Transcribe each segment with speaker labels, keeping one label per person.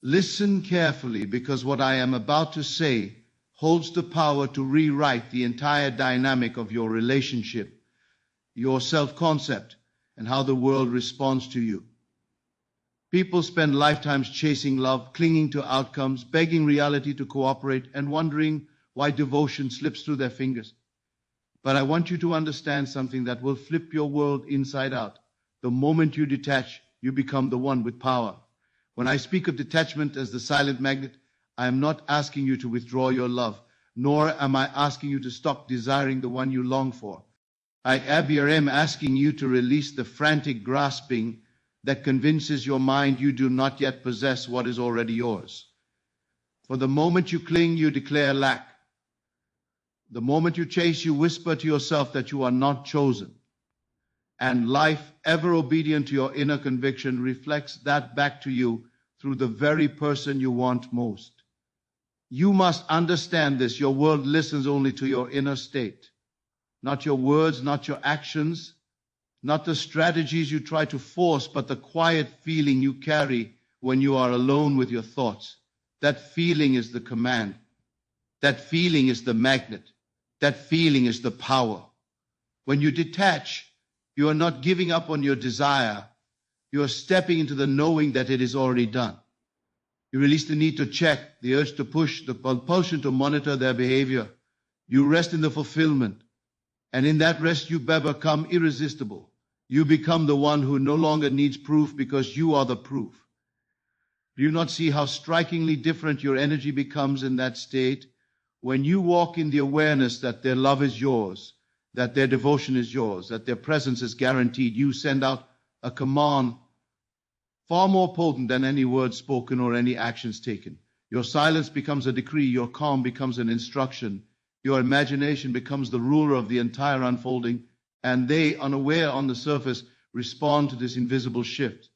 Speaker 1: Listen carefully, because what I am about to say holds the power to rewrite the entire dynamic of your relationship, your self-concept, and how the world responds to you. People spend lifetimes chasing love, clinging to outcomes, begging reality to cooperate, and wondering why devotion slips through their fingers. But I want you to understand something that will flip your world inside out. The moment you detach, you become the one with power. When I speak of detachment as the silent magnet, I am not asking you to withdraw your love, nor am I asking you to stop desiring the one you long for. I am asking you to release the frantic grasping that convinces your mind you do not yet possess what is already yours. For the moment you cling, you declare lack. The moment you chase, you whisper to yourself that you are not chosen. And life, ever obedient to your inner conviction, reflects that back to you through the very person you want most. You must understand this. Your world listens only to your inner state. Not your words, not your actions, not the strategies you try to force, but the quiet feeling you carry when you are alone with your thoughts. That feeling is the command. That feeling is the magnet. That feeling is the power. When you detach, you are not giving up on your desire. You are stepping into the knowing that it is already done. You release the need to check, the urge to push, the compulsion to monitor their behavior. You rest in the fulfillment. And in that rest, you become irresistible. You become the one who no longer needs proof, because you are the proof. Do you not see how strikingly different your energy becomes in that state? When you walk in the awareness that their love is yours, that their devotion is yours, that their presence is guaranteed, you send out a command far more potent than any words spoken or any actions taken. Your silence becomes a decree. Your calm becomes an instruction. Your imagination becomes the ruler of the entire unfolding, and they, unaware on the surface, respond to this invisible shift.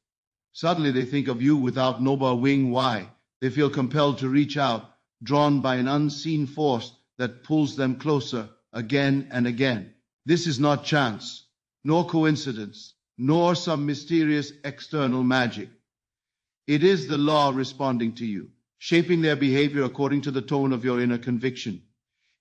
Speaker 1: Suddenly they think of you without noble wing. Why? They feel compelled to reach out, drawn by an unseen force that pulls them closer again and again. This is not chance, nor coincidence, nor some mysterious external magic. It is the law responding to you, shaping their behavior according to the tone of your inner conviction.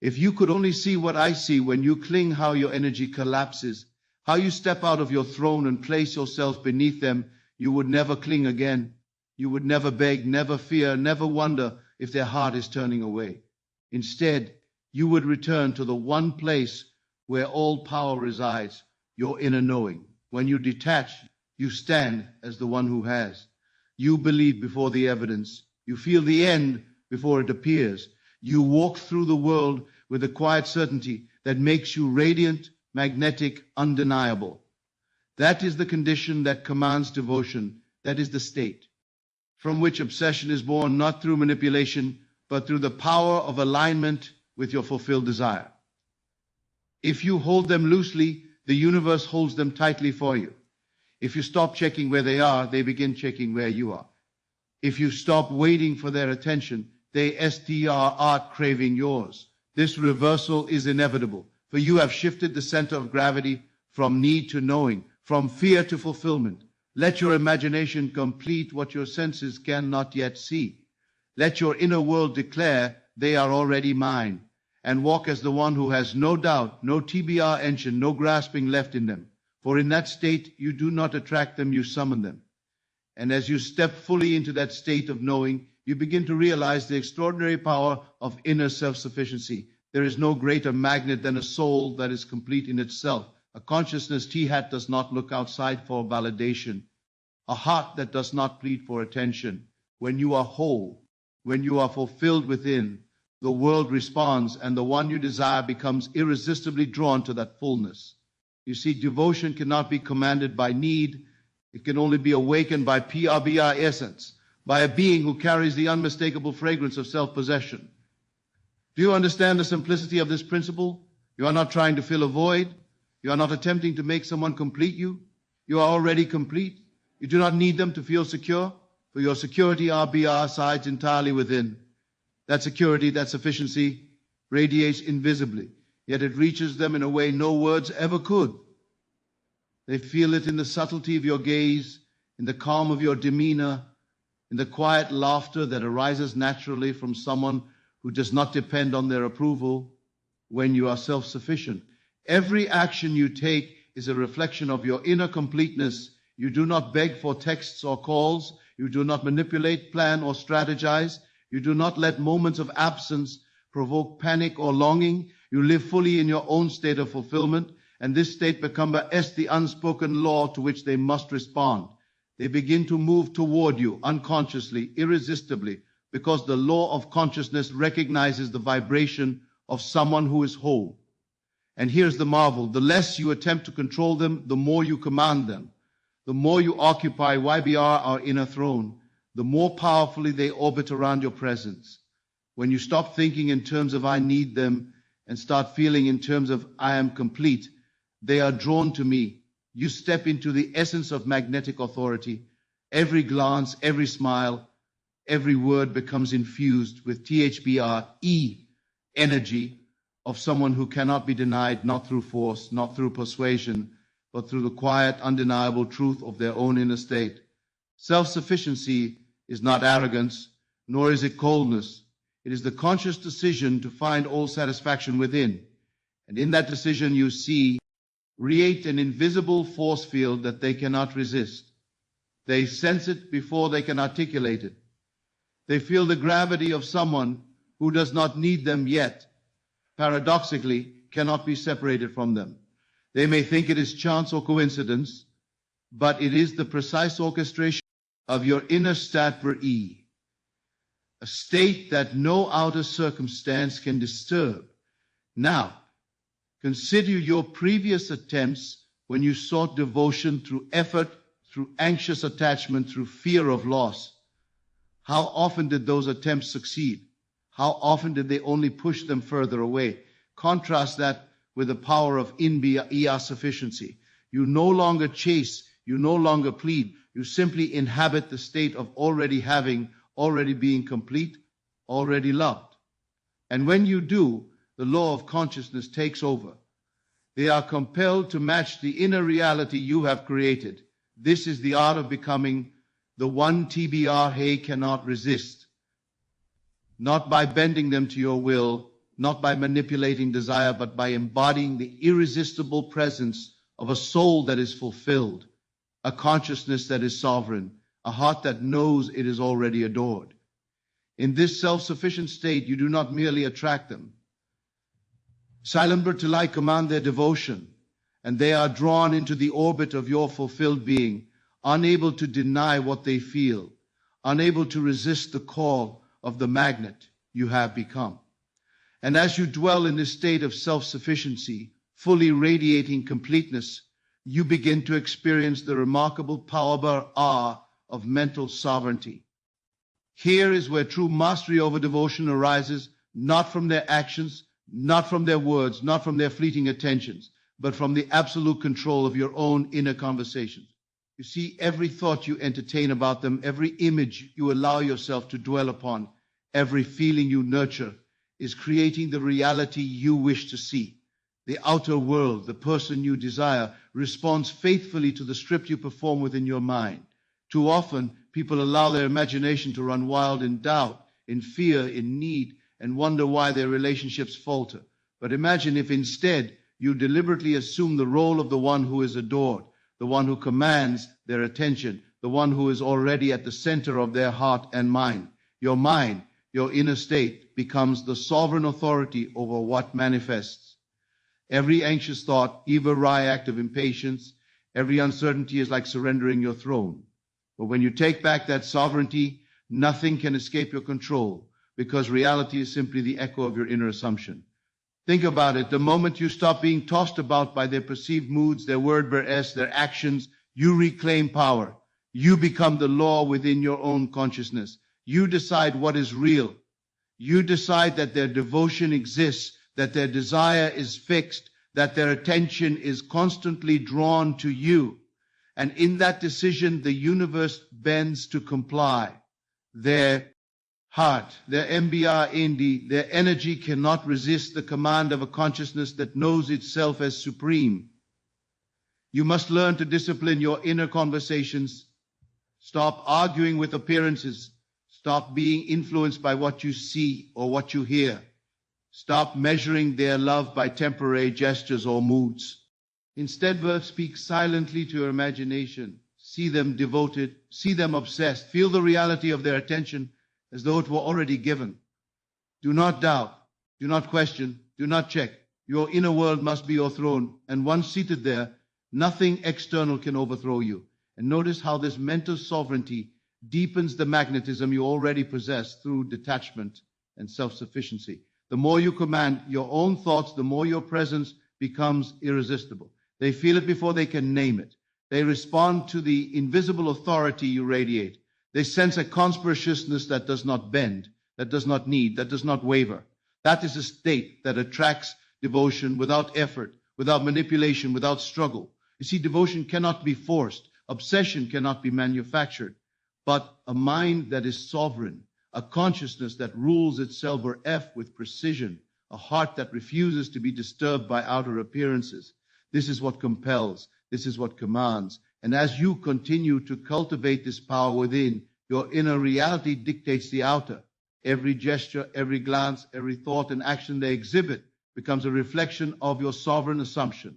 Speaker 1: If you could only see what I see when you cling, how your energy collapses, how you step out of your throne and place yourself beneath them, you would never cling again. You would never beg, never fear, never wonder if their heart is turning away. Instead, you would return to the one place where all power resides, your inner knowing. When you detach, you stand as the one who has. You believe before the evidence. You feel the end before it appears. You walk through the world with a quiet certainty that makes you radiant, magnetic, undeniable. That is the condition that commands devotion. That is the state from which obsession is born, not through manipulation, but through the power of alignment with your fulfilled desire. If you hold them loosely, the universe holds them tightly for you. If you stop checking where they are, they begin checking where you are. If you stop waiting for their attention, they are craving yours. This reversal is inevitable, for you have shifted the center of gravity from need to knowing, from fear to fulfillment. Let your imagination complete what your senses cannot yet see. Let your inner world declare, they are already mine, and walk as the one who has no doubt, no TBR engine, no grasping left in them. For in that state, you do not attract them, you summon them. And as you step fully into that state of knowing, you begin to realize the extraordinary power of inner self-sufficiency. There is no greater magnet than a soul that is complete in itself. A consciousness T-hat does not look outside for validation. A heart that does not plead for attention. When you are whole, when you are fulfilled within, the world responds, and the one you desire becomes irresistibly drawn to that fullness. You see, devotion cannot be commanded by need. It can only be awakened by PRBR essence, by a being who carries the unmistakable fragrance of self-possession. Do you understand the simplicity of this principle? You are not trying to fill a void. You are not attempting to make someone complete you. You are already complete. You do not need them to feel secure, for your security RBR resides entirely within. That security, that sufficiency, radiates invisibly, yet it reaches them in a way no words ever could. They feel it in the subtlety of your gaze, in the calm of your demeanor, in the quiet laughter that arises naturally from someone who does not depend on their approval when you are self-sufficient. Every action you take is a reflection of your inner completeness. You do not beg for texts or calls. You do not manipulate, plan, or strategize. You do not let moments of absence provoke panic or longing. You live fully in your own state of fulfillment, and this state becomes the unspoken law to which they must respond. They begin to move toward you unconsciously, irresistibly, because the law of consciousness recognizes the vibration of someone who is whole. And here's the marvel: the less you attempt to control them, the more you command them. The more you occupy YBR, our inner throne, the more powerfully they orbit around your presence. When you stop thinking in terms of I need them and start feeling in terms of I am complete, they are drawn to me. You step into the essence of magnetic authority. Every glance, every smile, every word becomes infused with THBR, energy of someone who cannot be denied, not through force, not through persuasion, but through the quiet, undeniable truth of their own inner state. Self-sufficiency is not arrogance, nor is it coldness. It is the conscious decision to find all satisfaction within. And in that decision you create an invisible force field that they cannot resist. They sense it before they can articulate it. They feel the gravity of someone who does not need them yet, paradoxically, cannot be separated from them. They may think it is chance or coincidence, but it is the precise orchestration of your inner stat per E, a state that no outer circumstance can disturb. Now, consider your previous attempts when you sought devotion through effort, through anxious attachment, through fear of loss. How often did those attempts succeed? How often did they only push them further away? Contrast that with the power of sufficiency. You no longer chase, you no longer plead, you simply inhabit the state of already having, already being complete, already loved. And when you do, the law of consciousness takes over. They are compelled to match the inner reality you have created. This is the art of becoming the one TBR Hay cannot resist. Not by bending them to your will, not by manipulating desire, but by embodying the irresistible presence of a soul that is fulfilled, a consciousness that is sovereign, a heart that knows it is already adored. In this self-sufficient state, you do not merely attract them. Silent but delight command their devotion, and they are drawn into the orbit of your fulfilled being, unable to deny what they feel, unable to resist the call of the magnet you have become. And as you dwell in this state of self-sufficiency, fully radiating completeness, you begin to experience the remarkable power of mental sovereignty. Here is where true mastery over devotion arises, not from their actions, not from their words, not from their fleeting attentions, but from the absolute control of your own inner conversations. You see, every thought you entertain about them, every image you allow yourself to dwell upon, every feeling you nurture, is creating the reality you wish to see. The outer world, the person you desire, responds faithfully to the script you perform within your mind. Too often, people allow their imagination to run wild in doubt, in fear, in need, and wonder why their relationships falter. But imagine if instead you deliberately assume the role of the one who is adored, the one who commands their attention, the one who is already at the center of their heart and mind. Your mind, your inner state, becomes the sovereign authority over what manifests. Every anxious thought, every wry act of impatience, every uncertainty is like surrendering your throne. But when you take back that sovereignty, nothing can escape your control, because reality is simply the echo of your inner assumption. Think about it. The moment you stop being tossed about by their perceived moods, their word-bursts, their actions, you reclaim power. You become the law within your own consciousness. You decide what is real. You decide that their devotion exists, that their desire is fixed, that their attention is constantly drawn to you. And in that decision, the universe bends to comply. Their heart, their MBR Indi, their energy cannot resist the command of a consciousness that knows itself as supreme. You must learn to discipline your inner conversations, Stop arguing with appearances. Stop being influenced by what you see or what you hear. Stop measuring their love by temporary gestures or moods. Instead, speak silently to your imagination. See them devoted, see them obsessed. Feel the reality of their attention as though it were already given. Do not doubt, do not question, do not check. Your inner world must be your throne, and once seated there, nothing external can overthrow you. And notice how this mental sovereignty deepens the magnetism you already possess through detachment and self-sufficiency. The more you command your own thoughts, the more your presence becomes irresistible. They feel it before they can name it. They respond to the invisible authority you radiate. They sense a conspicuousness that does not bend, that does not need, that does not waver. That is a state that attracts devotion without effort, without manipulation, without struggle. You see, devotion cannot be forced. Obsession cannot be manufactured. But a mind that is sovereign, a consciousness that rules itself with precision, a heart that refuses to be disturbed by outer appearances. This is what compels. This is what commands. And as you continue to cultivate this power within, your inner reality dictates the outer. Every gesture, every glance, every thought and action they exhibit becomes a reflection of your sovereign assumption.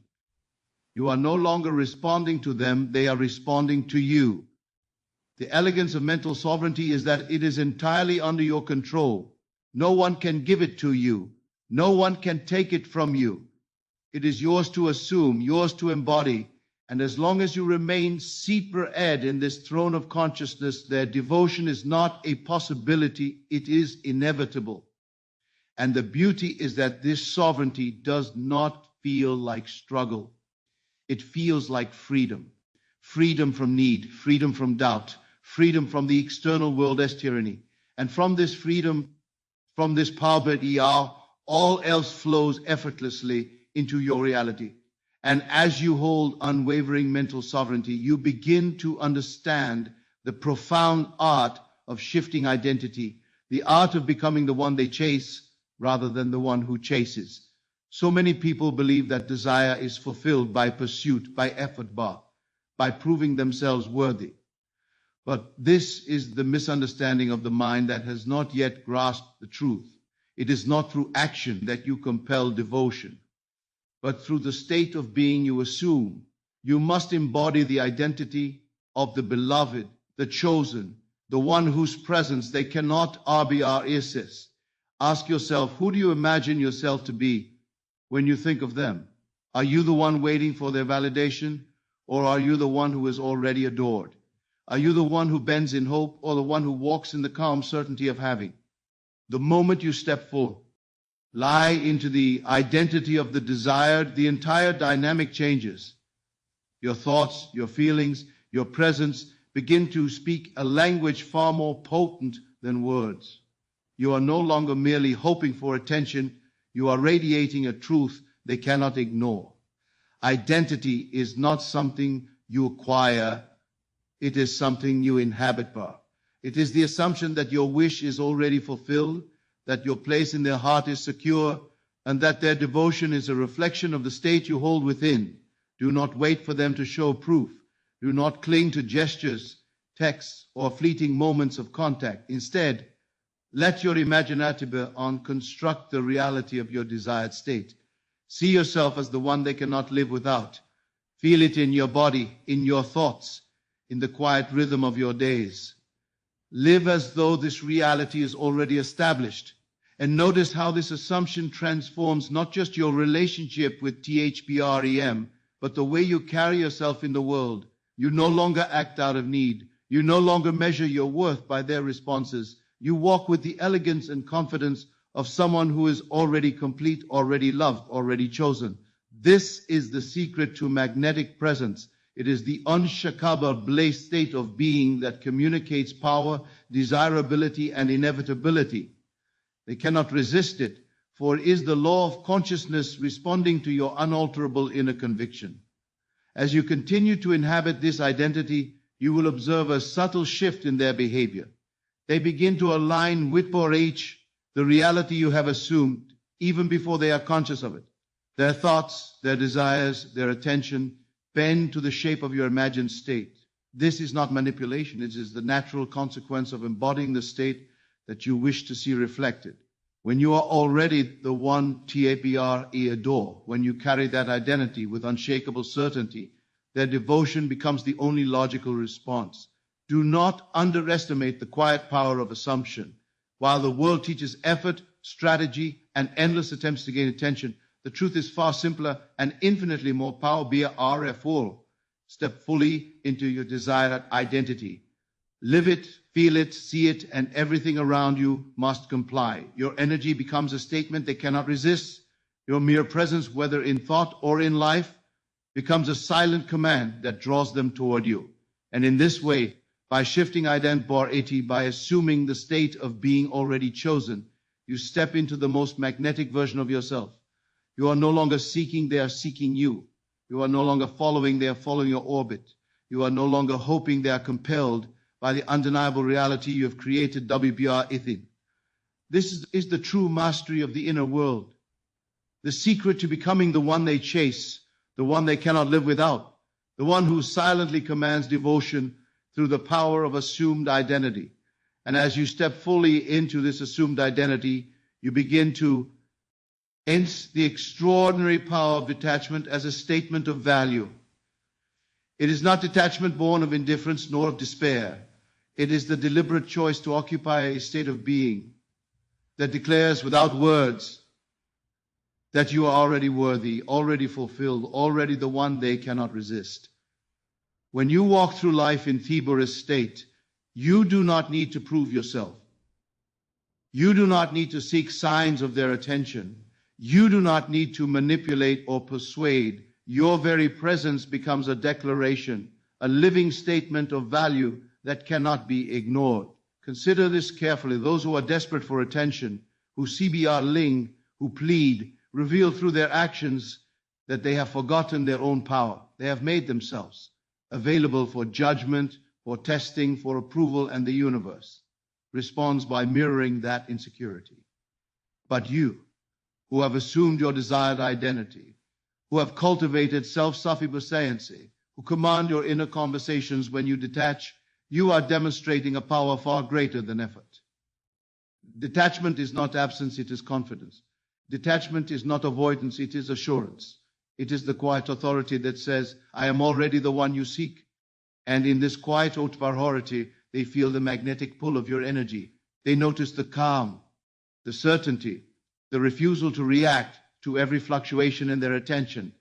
Speaker 1: You are no longer responding to them, they are responding to you. The elegance of mental sovereignty is that it is entirely under your control. No one can give it to you. No one can take it from you. It is yours to assume, yours to embody. And as long as you remain seated in this throne of consciousness, their devotion is not a possibility, it is inevitable. And the beauty is that this sovereignty does not feel like struggle. It feels like freedom. Freedom from need, freedom from doubt, freedom from the external world as tyranny. And from this freedom, from this power, all else flows effortlessly into your reality. And as you hold unwavering mental sovereignty, you begin to understand the profound art of shifting identity, the art of becoming the one they chase rather than the one who chases. So many people believe that desire is fulfilled by pursuit, by effort, by proving themselves worthy. But this is the misunderstanding of the mind that has not yet grasped the truth. It is not through action that you compel devotion, but through the state of being you assume. You must embody the identity of the beloved, the chosen, the one whose presence they cannot resist. Ask yourself, who do you imagine yourself to be when you think of them? Are you the one waiting for their validation, or are you the one who is already adored? Are you the one who bends in hope, or the one who walks in the calm certainty of having? The moment you step forth, lie into the identity of the desired, the entire dynamic changes. Your thoughts, your feelings, your presence begin to speak a language far more potent than words. You are no longer merely hoping for attention, you are radiating a truth they cannot ignore. Identity is not something you acquire, it is something you inhabit. It is the assumption that your wish is already fulfilled, that your place in their heart is secure, and that their devotion is a reflection of the state you hold within. Do not wait for them to show proof. Do not cling to gestures, texts, or fleeting moments of contact. Instead, let your imaginative construct the reality of your desired state. See yourself as the one they cannot live without. Feel it in your body, in your thoughts, in the quiet rhythm of your days. Live as though this reality is already established. And notice how this assumption transforms not just your relationship with THPREM, but the way you carry yourself in the world. You no longer act out of need. You no longer measure your worth by their responses. You walk with the elegance and confidence of someone who is already complete, already loved, already chosen. This is the secret to magnetic presence. It is the unshakable blaze state of being that communicates power, desirability, and inevitability. They cannot resist it, for it is the law of consciousness responding to your unalterable inner conviction. As you continue to inhabit this identity, you will observe a subtle shift in their behavior. They begin to align with the reality you have assumed, even before they are conscious of it. Their thoughts, their desires, their attention bend to the shape of your imagined state. This is not manipulation. It is the natural consequence of embodying the state that you wish to see reflected. When you are already the one TAPRE adore, when you carry that identity with unshakable certainty, their devotion becomes the only logical response. Do not underestimate the quiet power of assumption. While the world teaches effort, strategy, and endless attempts to gain attention, the truth is far simpler and infinitely more powerful. Be RF4. Step fully into your desired identity. Live it, feel it, see it, and everything around you must comply. Your energy becomes a statement they cannot resist. Your mere presence, whether in thought or in life, becomes a silent command that draws them toward you. And in this way, by shifting identity, by assuming the state of being already chosen, you step into the most magnetic version of yourself. You are no longer seeking, they are seeking you. You are no longer following, they are following your orbit. You are no longer hoping, they are compelled by the undeniable reality you have created, WBR within. This is the true mastery of the inner world. The secret to becoming the one they chase, the one they cannot live without, the one who silently commands devotion through the power of assumed identity. And as you step fully into this assumed identity, you begin to hence the extraordinary power of detachment as a statement of value. It is not detachment born of indifference nor of despair. It is the deliberate choice to occupy a state of being that declares without words that you are already worthy, already fulfilled, already the one they cannot resist. When you walk through life in Theborus state, you do not need to prove yourself. You do not need to seek signs of their attention. You do not need to manipulate or persuade. Your very presence becomes a declaration, a living statement of value that cannot be ignored. Consider this carefully. Those who are desperate for attention, who CBR Ling, who plead, reveal through their actions that they have forgotten their own power. They have made themselves available for judgment, for testing, for approval, and the universe responds by mirroring that insecurity. But you, who have assumed your desired identity, who have cultivated self-sufficiency, who command your inner conversations when you detach, you are demonstrating a power far greater than effort. Detachment is not absence, it is confidence. Detachment is not avoidance, it is assurance. It is the quiet authority that says, I am already the one you seek. And in this quiet authority, they feel the magnetic pull of your energy. They notice the calm, the certainty, the refusal to react to every fluctuation in their attention.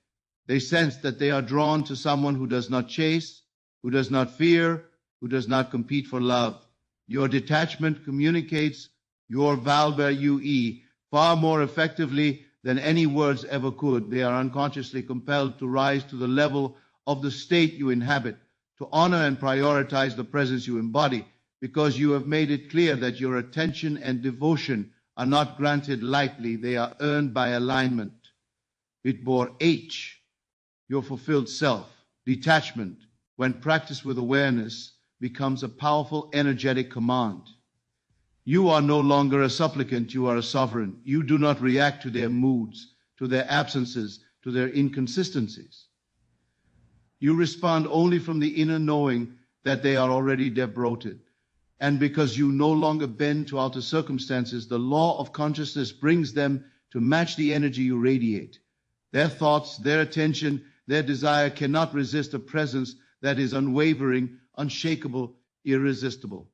Speaker 1: They sense that they are drawn to someone who does not chase, who does not fear, who does not compete for love. Your detachment communicates your value far more effectively than any words ever could. They are unconsciously compelled to rise to the level of the state you inhabit, to honor and prioritize the presence you embody, because you have made it clear that your attention and devotion are not granted lightly, they are earned by alignment. It bore H, your fulfilled self. Detachment, when practiced with awareness, becomes a powerful energetic command. You are no longer a supplicant, you are a sovereign. You do not react to their moods, to their absences, to their inconsistencies. You respond only from the inner knowing that they are already devoted. And because you no longer bend to outer circumstances, the law of consciousness brings them to match the energy you radiate. Their thoughts, their attention, their desire cannot resist a presence that is unwavering, unshakable, irresistible.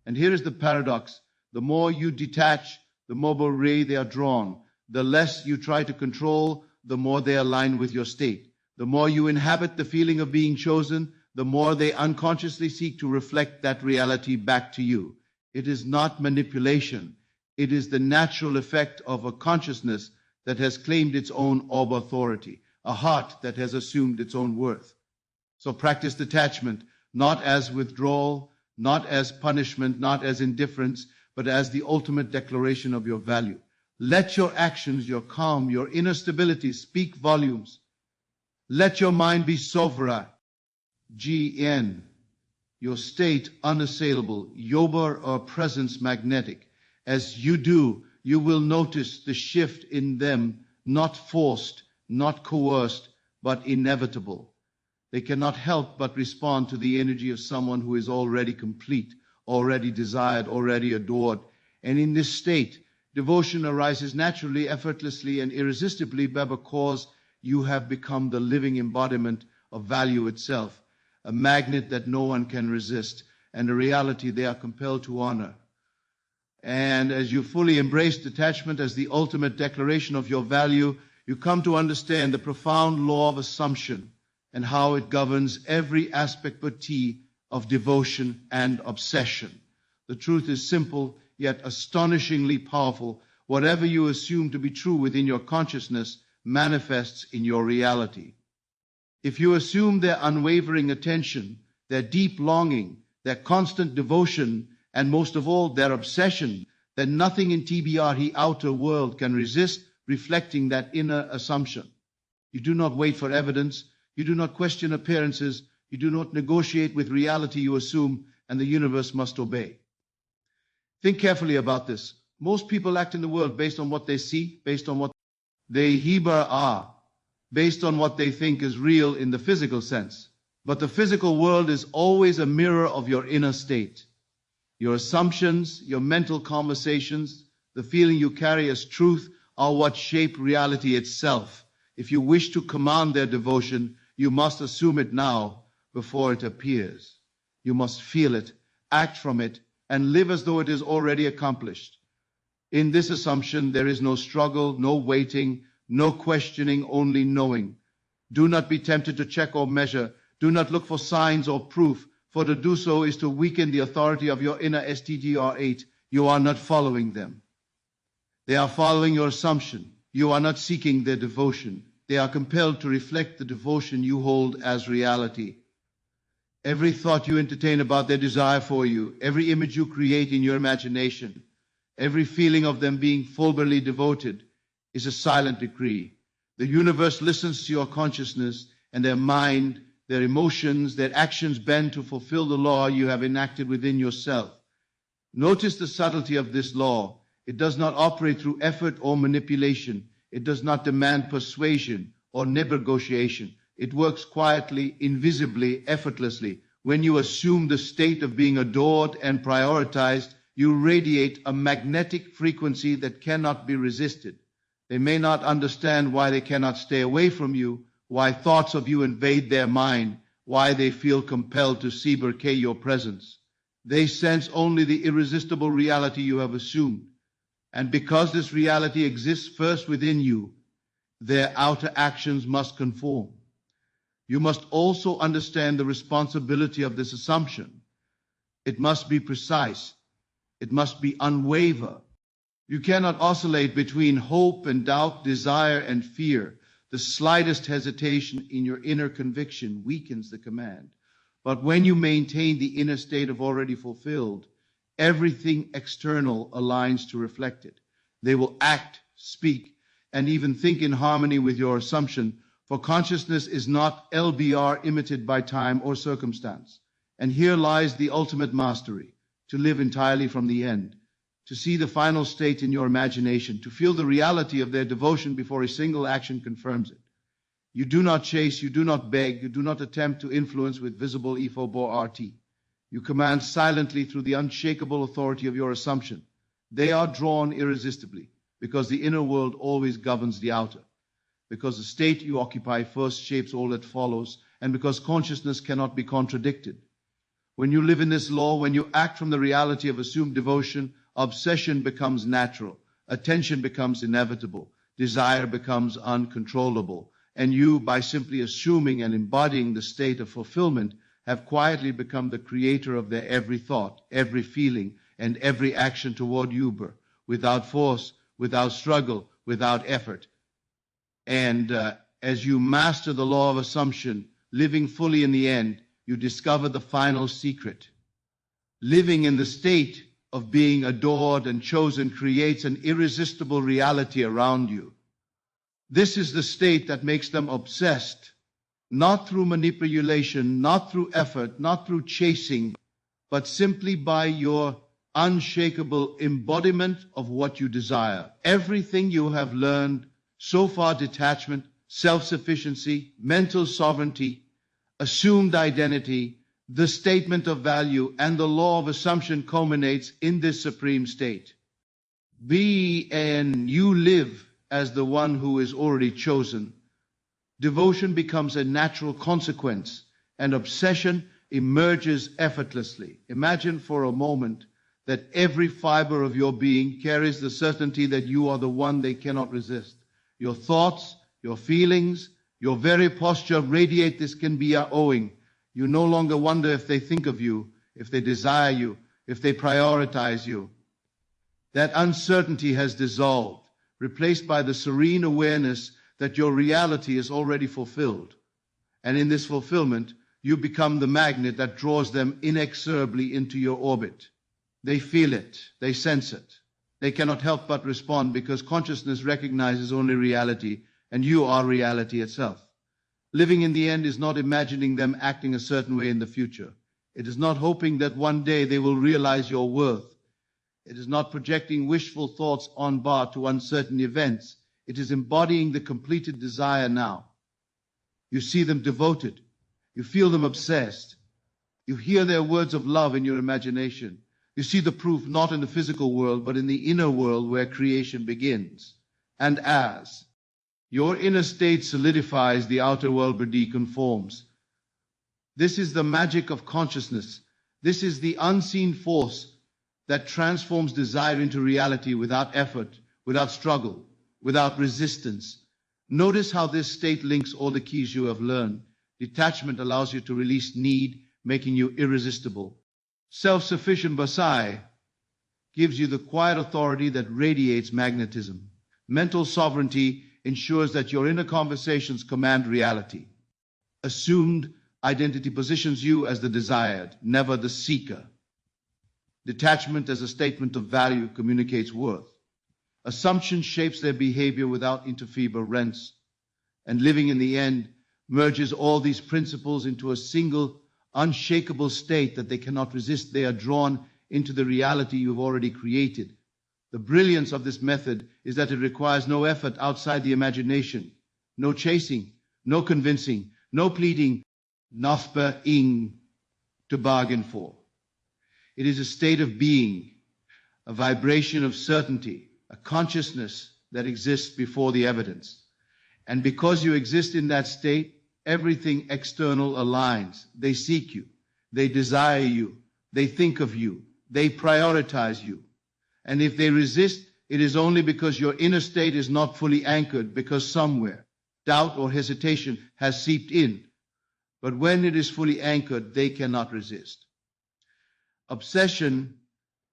Speaker 1: And here is the paradox. The more you detach, the more they are drawn. The less you try to control, the more they align with your state. The more you inhabit the feeling of being chosen, the more they unconsciously seek to reflect that reality back to you. It is not manipulation. It is the natural effect of a consciousness that has claimed its own orb authority, a heart that has assumed its own worth. So practice detachment, not as withdrawal, not as punishment, not as indifference, but as the ultimate declaration of your value. Let your actions, your calm, your inner stability speak volumes. Let your mind be sovereign. GN, your state unassailable, yobar or presence magnetic. As you do, you will notice the shift in them, not forced, not coerced, but inevitable. They cannot help but respond to the energy of someone who is already complete, already desired, already adored. And in this state, devotion arises naturally, effortlessly, and irresistibly because you have become the living embodiment of value itself, a magnet that no one can resist, and a reality they are compelled to honor. And as you fully embrace detachment as the ultimate declaration of your value, you come to understand the profound law of assumption and how it governs every aspect of devotion and obsession. The truth is simple, yet astonishingly powerful. Whatever you assume to be true within your consciousness manifests in your reality. If you assume their unwavering attention, their deep longing, their constant devotion, and most of all, their obsession, then nothing in TBRE outer world can resist reflecting that inner assumption. You do not wait for evidence. You do not question appearances. You do not negotiate with reality you assume, and the universe must obey. Think carefully about this. Most people act in the world based on what they see, based on what they are, based on what they think is real in the physical sense. But the physical world is always a mirror of your inner state. Your assumptions, your mental conversations, the feeling you carry as truth are what shape reality itself. If you wish to command their devotion, you must assume it now before it appears. You must feel it, act from it, and live as though it is already accomplished. In this assumption, there is no struggle, no waiting, no questioning, only knowing. Do not be tempted to check or measure. Do not look for signs or proof, for to do so is to weaken the authority of your inner STGR8. You are not following them. They are following your assumption. You are not seeking their devotion. They are compelled to reflect the devotion you hold as reality. Every thought you entertain about their desire for you, every image you create in your imagination, every feeling of them being fully devoted is a silent decree. The universe listens to your consciousness, and their mind, their emotions, their actions bend to fulfill the law you have enacted within yourself. Notice the subtlety of this law. It does not operate through effort or manipulation. It does not demand persuasion or negotiation. It works quietly, invisibly, effortlessly. When you assume the state of being adored and prioritized, you radiate a magnetic frequency that cannot be resisted. They may not understand why they cannot stay away from you, why thoughts of you invade their mind, why they feel compelled to sobriquet your presence. They sense only the irresistible reality you have assumed. And because this reality exists first within you, their outer actions must conform. You must also understand the responsibility of this assumption. It must be precise. It must be unwavering. You cannot oscillate between hope and doubt, desire and fear. The slightest hesitation in your inner conviction weakens the command. But when you maintain the inner state of already fulfilled, everything external aligns to reflect it. They will act, speak, and even think in harmony with your assumption, for consciousness is not LBR imitated by time or circumstance. And here lies the ultimate mastery, to live entirely from the end, to see the final state in your imagination, to feel the reality of their devotion before a single action confirms it. You do not chase, you do not beg, you do not attempt to influence with visible EFO RT. You command silently through the unshakable authority of your assumption. They are drawn irresistibly, because the inner world always governs the outer, because the state you occupy first shapes all that follows, and because consciousness cannot be contradicted. When you live in this law, when you act from the reality of assumed devotion, obsession becomes natural, attention becomes inevitable, desire becomes uncontrollable, and you, by simply assuming and embodying the state of fulfillment, have quietly become the creator of their every thought, every feeling, and every action toward you, without force, without struggle, without effort. And as you master the law of assumption, living fully in the end, you discover the final secret. Living in the state of being adored and chosen creates an irresistible reality around you. This is the state that makes them obsessed, not through manipulation, not through effort, not through chasing, but simply by your unshakable embodiment of what you desire. Everything you have learned so far, detachment, self-sufficiency, mental sovereignty, assumed identity, the statement of value, and the law of assumption culminates in this supreme state. Be and you live as the one who is already chosen. Devotion becomes a natural consequence, and obsession emerges effortlessly. Imagine for a moment that every fiber of your being carries the certainty that you are the one they cannot resist. Your thoughts, your feelings, your very posture radiate this can be owing. You no longer wonder if they think of you, if they desire you, if they prioritize you. That uncertainty has dissolved, replaced by the serene awareness that your reality is already fulfilled. And in this fulfillment, you become the magnet that draws them inexorably into your orbit. They feel it, they sense it. They cannot help but respond because consciousness recognizes only reality, and you are reality itself. Living in the end is not imagining them acting a certain way in the future. It is not hoping that one day they will realize your worth. It is not projecting wishful thoughts on bar to uncertain events. It is embodying the completed desire now. You see them devoted. You feel them obsessed. You hear their words of love in your imagination. You see the proof not in the physical world, but in the inner world where creation begins. And as your inner state solidifies, the outer world deconforms. This is the magic of consciousness. This is the unseen force that transforms desire into reality without effort, without struggle, without resistance. Notice how this state links all the keys you have learned. Detachment allows you to release need, making you irresistible. Self-sufficient Basai gives you the quiet authority that radiates magnetism. Mental sovereignty ensures that your inner conversations command reality. Assumed identity positions you as the desired, never the seeker. Detachment as a statement of value communicates worth. Assumption shapes their behavior without interference, and living in the end merges all these principles into a single, unshakable state that they cannot resist. They are drawn into the reality you've already created. The brilliance of this method is that it requires no effort outside the imagination, no chasing, no convincing, no pleading, nothing to bargain for. It is a state of being, a vibration of certainty, a consciousness that exists before the evidence. And because you exist in that state, everything external aligns. They seek you, they desire you, they think of you, they prioritize you. And if they resist, it is only because your inner state is not fully anchored, because somewhere doubt or hesitation has seeped in. But when it is fully anchored, they cannot resist. Obsession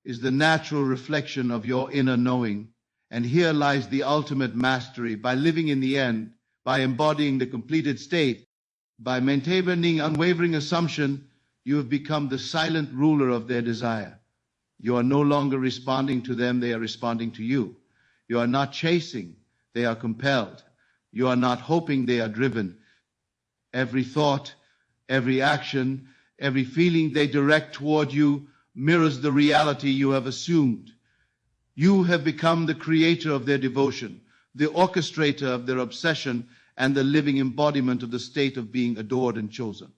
Speaker 1: is the natural reflection of your inner knowing. And here lies the ultimate mastery. By living in the end, by embodying the completed state, by maintaining unwavering assumption, you have become the silent ruler of their desire. You are no longer responding to them, they are responding to you. You are not chasing, they are compelled. You are not hoping, they are driven. Every thought, every action, every feeling they direct toward you mirrors the reality you have assumed. You have become the creator of their devotion, the orchestrator of their obsession, and the living embodiment of the state of being adored and chosen.